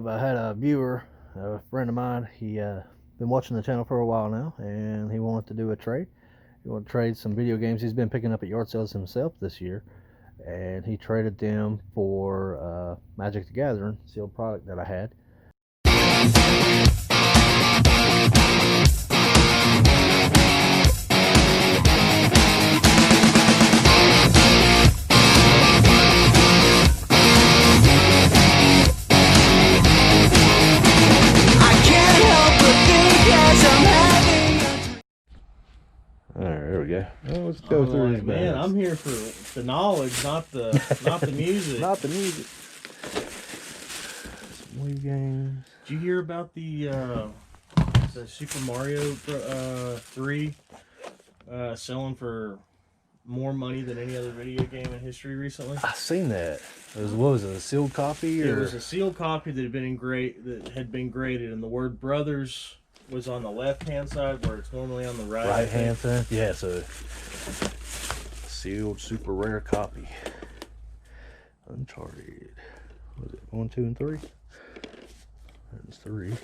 I had a viewer, a friend of mine. He been watching the channel for a while now, and he wanted to do a trade. He wanted to trade some video games he's been picking up at yard sales himself this year, and he traded them for Magic the Gathering sealed product that I had. Alright, there we go. Well, let's go through these man, I'm here for the knowledge, not the music. Not the music. Some Wii games. Did you hear about the Super Mario 3 selling for more money than any other video game in history recently? I seen that. What was it, a sealed copy? It was a sealed copy that had been graded, and the word "Brothers" was on the left-hand side, where it's normally on the right. Right-hand side? Yeah, so sealed super rare copy. Uncharted. Was it 1, 2, and 3? That's 3.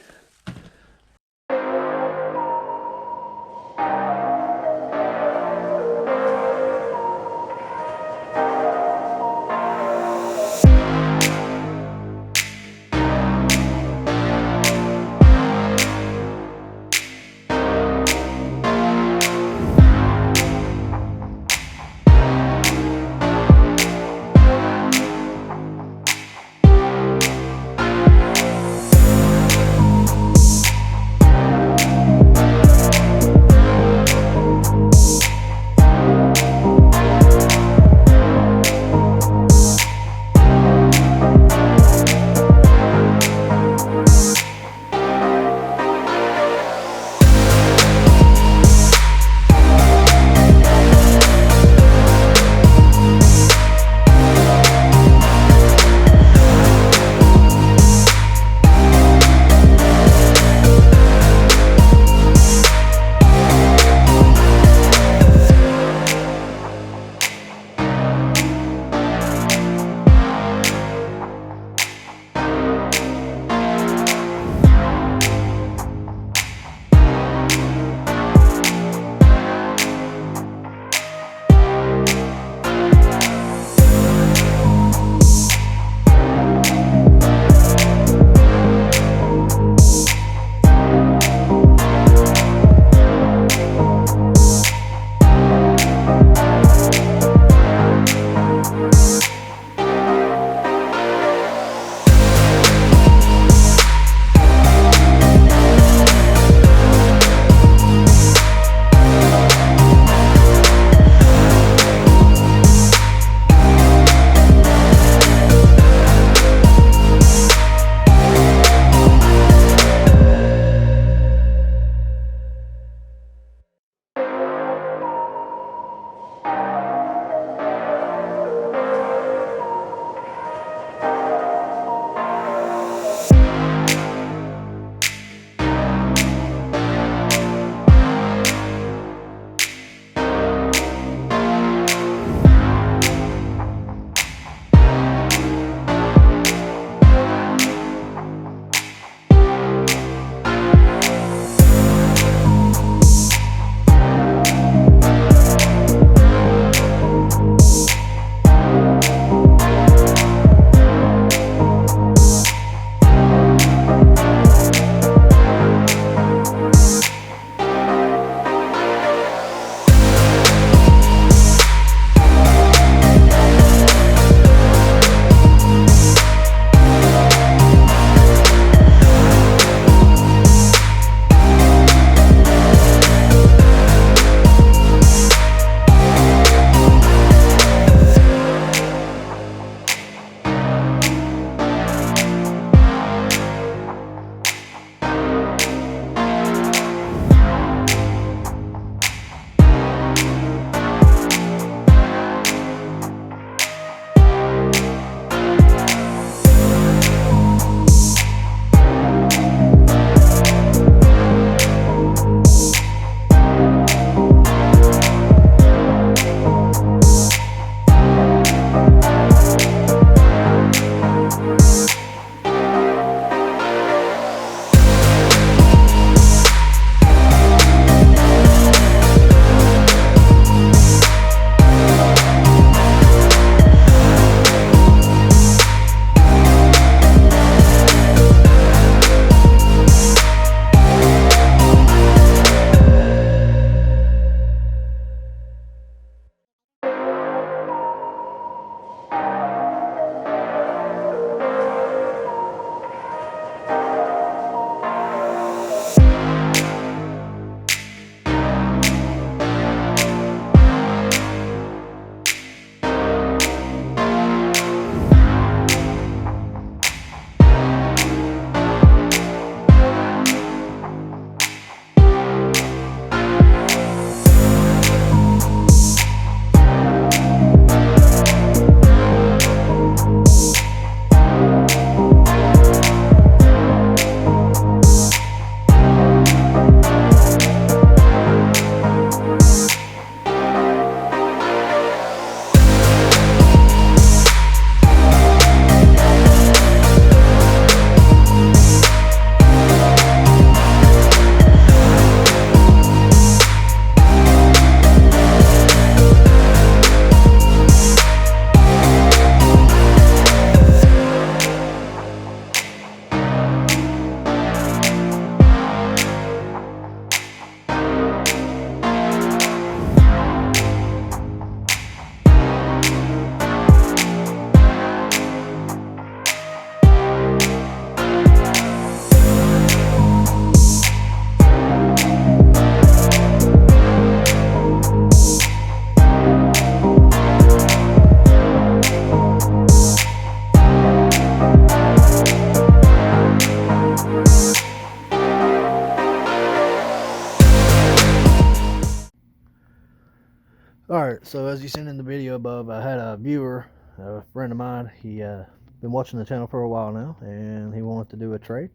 So as you seen in the video above, I had a viewer, a friend of mine. He been watching the channel for a while now, and he wanted to do a trade.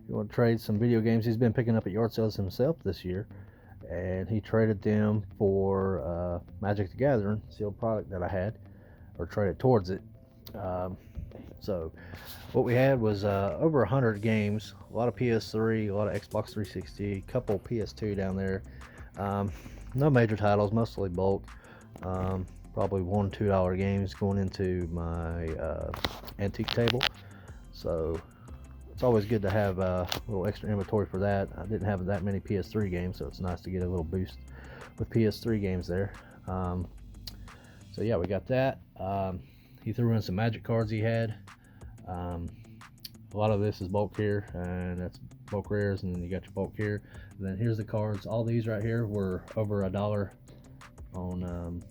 He wanted to trade some video games he's been picking up at yard sales himself this year, and he traded them for Magic the Gathering sealed product that I had, or traded towards it. So what we had was over 100 games, a lot of PS3, a lot of Xbox 360, a couple PS2 down there. No major titles, mostly bulk. Probably $1-2 games going into my antique table. So it's always good to have a little extra inventory for that. I didn't have that many PS3 games, so it's nice to get a little boost with PS3 games there. So yeah, we got that. He threw in some Magic cards he had. A lot of this is bulk here, and that's bulk rares, and then you got your bulk here. And then here's the cards. All these right here were over $1 on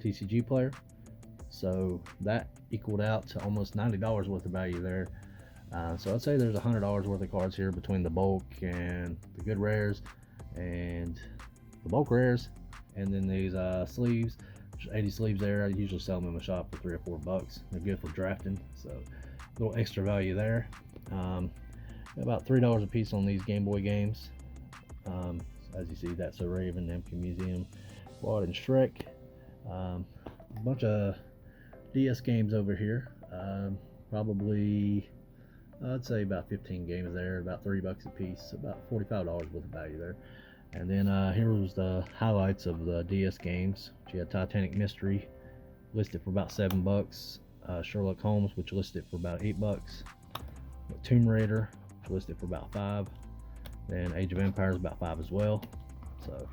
TCG Player, so that equaled out to almost $90 worth of value there. So I'd say there's $100 worth of cards here between the bulk and the good rares and the bulk rares, and then these sleeves. There's 80 sleeves there. I usually sell them in my shop for $3 or $4. They're good for drafting, so a little extra value there. About $3 a piece on these Game Boy games. As you see, that's a Raven, Empty Museum, Quad, and Shrek. A bunch of DS games over here. Probably, I'd say about 15 games there, about $3 a piece, about $45 worth of value there. And then here was the highlights of the DS games. You had Titanic Mystery, listed for about $7. Sherlock Holmes, which listed for about $8. Tomb Raider, which listed for about $5. Then Age of Empires about $5 as well. So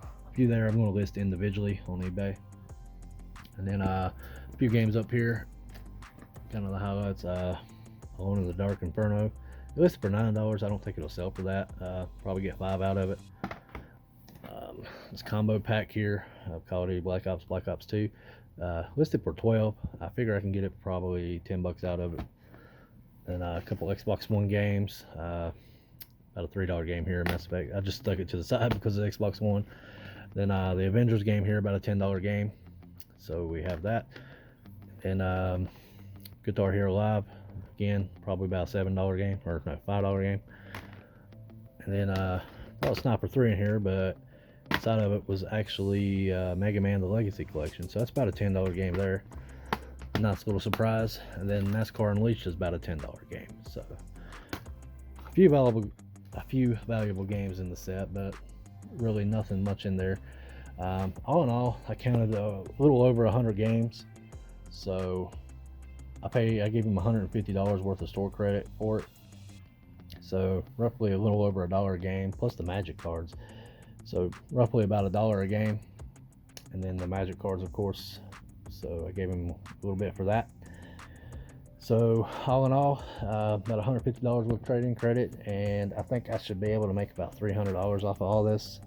a few there I'm going to list individually on eBay. And then a few games up here, kind of the highlights. Alone in the Dark Inferno, it listed for $9. I don't think it'll sell for that. Probably get 5 out of it. This combo pack here of Call of Duty Black Ops 2, listed for $12. I figure I can get it probably $10 out of it. And a couple Xbox One games, about a $3 game here, Mass Effect. I just stuck it to the side because of Xbox One. Then the Avengers game here, about a $10 game. So we have that. And Guitar Hero Live, again, probably about a $7 game, or no, $5 game. And then a Sniper 3 in here, but inside of it was actually Mega Man The Legacy Collection, so that's about a $10 game there. Nice little surprise. And then NASCAR Unleashed is about a $10 game. So a few valuable games in the set, but really nothing much in there. All in all, I counted a little over 100 games, so I gave him $150 worth of store credit for it. So roughly a little over $1 a game, plus the Magic cards. So roughly about $1 a game. And then the Magic cards, of course. So I gave him a little bit for that. So all in all, about $150 worth of trading credit. And I think I should be able to make about $300 off of all this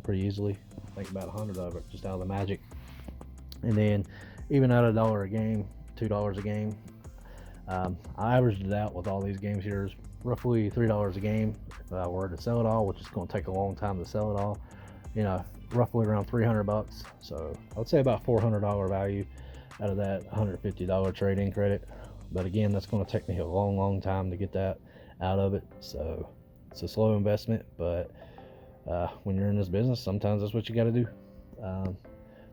pretty easily. I think about 100 of it just out of the Magic. And then even at $1 a game, $2 a game, I averaged it out with all these games here is roughly $3 a game if I were to sell it all, which is going to take a long time to sell it all. You know, roughly around $300. So I would say about $400 value out of that $150 trade-in credit. But again, that's going to take me a long time to get that out of it. So it's a slow investment, but when you're in this business, sometimes that's what you got to do.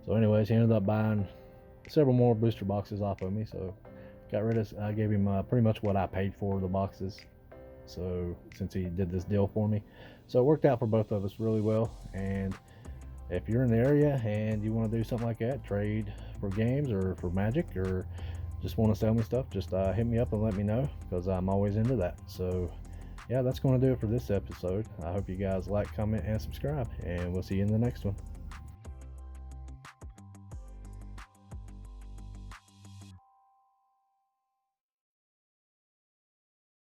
So anyways, he ended up buying several more booster boxes off of me. So I gave him pretty much what I paid for the boxes. So since he did this deal for me, so it worked out for both of us really well. And if you're in the area and you want to do something like that, trade for games or for Magic, or just want to sell me stuff, just hit me up and let me know, because I'm always into that. So yeah, that's going to do it for this episode. I hope you guys like, comment, and subscribe, and we'll see you in the next one.